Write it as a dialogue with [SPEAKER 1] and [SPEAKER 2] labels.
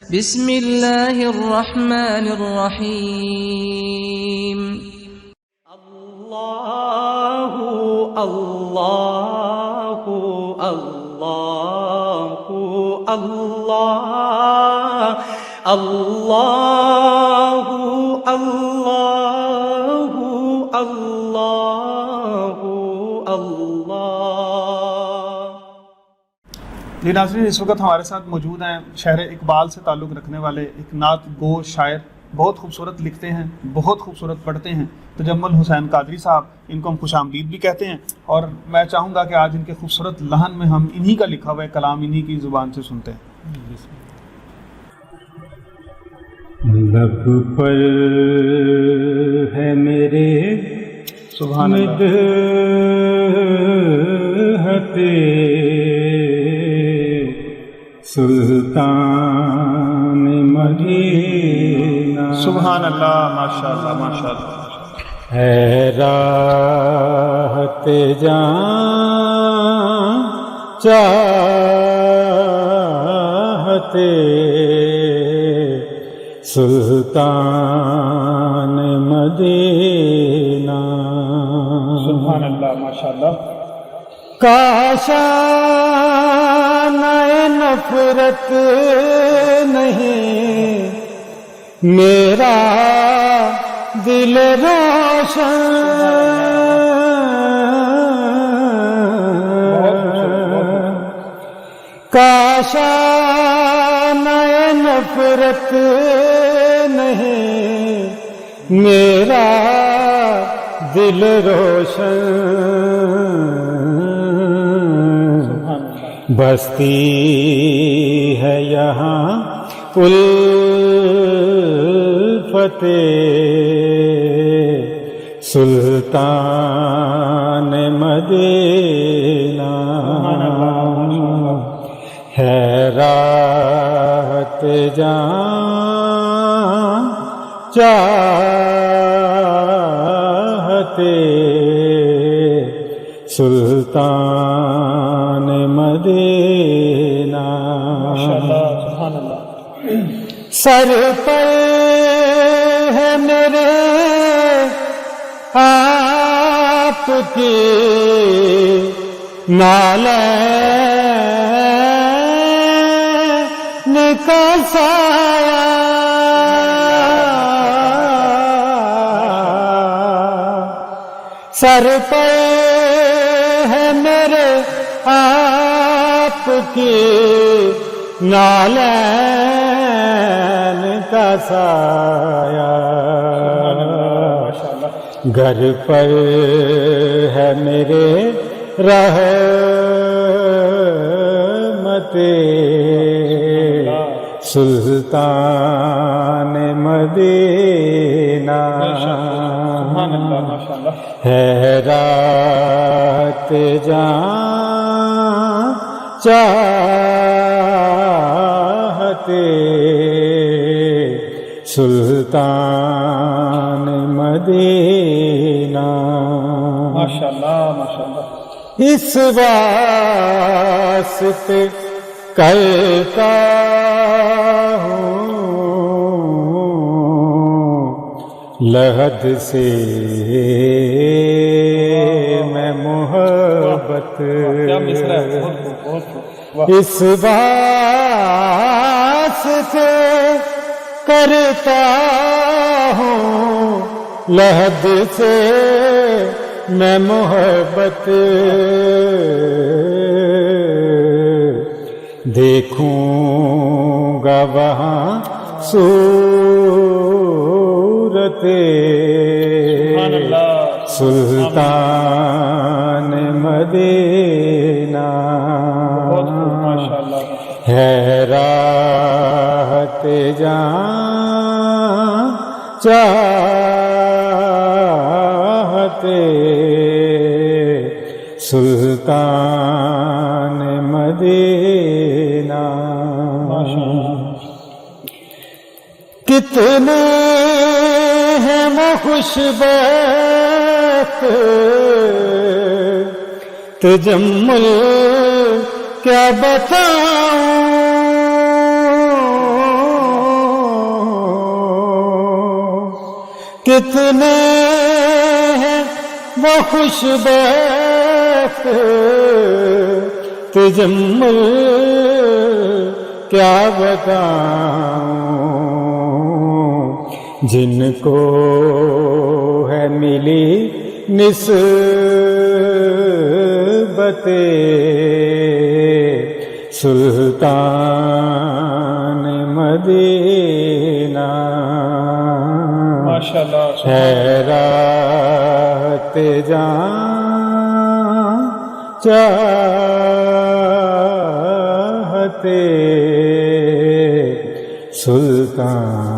[SPEAKER 1] بسم اللہ الرحمن الرحیم
[SPEAKER 2] اللہ اللہ اللہ اللہ اللہ اللہ اللہ اللہ۔
[SPEAKER 3] جی ناظرین، اس وقت ہمارے ساتھ موجود ہیں شہر اقبال سے تعلق رکھنے والے ایک نعت گو شاعر، بہت خوبصورت لکھتے ہیں، بہت خوبصورت پڑھتے ہیں، تجمل حسین قادری صاحب۔ ان کو ہم خوش آمدید بھی کہتے ہیں، اور میں چاہوں گا کہ آج ان کے خوبصورت لحن میں ہم انہی کا لکھا ہوا ہے کلام انہی کی زبان سے سنتے ہیں۔
[SPEAKER 4] لب پر ہے میرے
[SPEAKER 3] سبحان اللہ،
[SPEAKER 4] مدحت سلطان مدینہ،
[SPEAKER 3] سبحان اللہ، ماشاء اللہ ماشاء اللہ۔
[SPEAKER 4] ہے راحت جان چاہت سلطان مدینہ،
[SPEAKER 3] سبحان اللہ ماشاء اللہ۔
[SPEAKER 4] کاشانہ نفرت نہیں میرا دل روشن، کاشانہ نفرت نہیں میرا دل روشن، بستی ہے یہاں الفت سلطان مدینہ، ہے راحت جان چاہت سلطان مدینہ،
[SPEAKER 3] سبحان اللہ۔
[SPEAKER 4] سر پر ہے میرے آپ کی نالین کا سایہ، سر پر ہے میرے آپ کی نالین کا سایہ، گھر پر ہے میرے رحمت سلطان مدینہ، ہے رات جان چاہت سلطان مدینہ،
[SPEAKER 3] ماشاءاللہ ماشاءاللہ۔
[SPEAKER 4] اس واسطے کرتا ہوں لحد سے میں محبت، اس واسطے کرتا ہوں لحد سے میں محبت، دیکھوں گا وہاں صورت سلطان مدینہ، ہے راحت جان چاہت سلطان مدینہ، کتنے ہیں وہ خوش بخت تجمل کیا بتاؤں، کتنے ہیں وہ خوش بخت تجمل کیا بتاؤں جن کو ہے ملی نسبت سلطان مدینہ
[SPEAKER 3] ماشاءاللہ
[SPEAKER 4] حیرات جان چاہتے سلطان